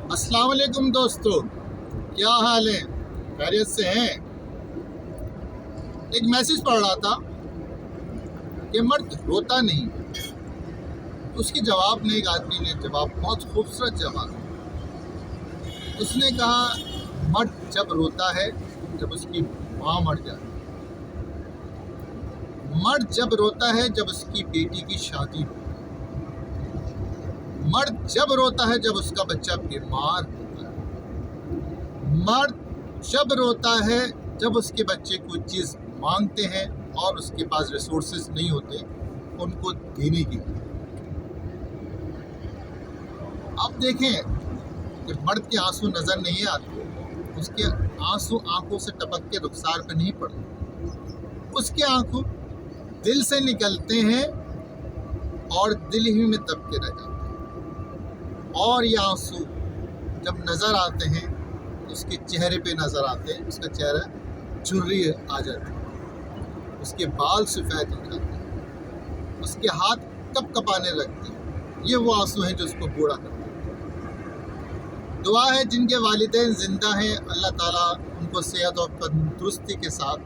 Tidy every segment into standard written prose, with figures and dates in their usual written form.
अस्सलाम वालेकुम दोस्तों, क्या हाल है? खैरियत से हैं? एक मैसेज पढ़ रहा था कि मर्द रोता नहीं। उसके जवाब में एक आदमी ने बहुत खूबसूरत जवाब। उसने कहा मर्द जब रोता है जब उसकी माँ मर जाती, मर्द जब रोता है जब उसकी बेटी की शादी हो, मर्द जब रोता है जब उसका बच्चा बीमार होता है, मर्द जब रोता है जब उसके बच्चे कोई चीज़ मांगते हैं और उसके पास रिसोर्सेज नहीं होते उनको देने की। आप देखें कि मर्द के आंसू नज़र नहीं आते, उसके आंसू आंखों से टपक के रुखसार पे नहीं पड़ते, उसके आंसू दिल से निकलते हैं और दिल ही में दब के रह जाते हैं। और ये आंसू जब नज़र आते हैं उसके चेहरे पे नज़र आते हैं, उसका चेहरा झुर्री आ जाती है, उसके बाल सफ़ेद हो जाते हैं, उसके हाथ कपकपाने लगते हैं। ये वो आंसू हैं जो उसको बूढ़ा करते हैं। दुआ है जिनके वालिदैन ज़िंदा हैं, अल्लाह ताला उनको सेहत और तंदुरुस्ती के साथ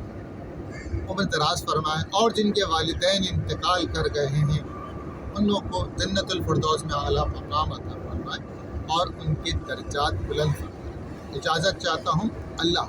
उम्र दराज फरमाए, और जिनके वालिदैन इंतकाल कर गए हैं उन लोगों को जन्नतुल फिरदौस में आला मकाम अता फरमाए और उनके दर्जात बुलंद फरमाए। इजाज़त चाहता हूँ। अल्लाह।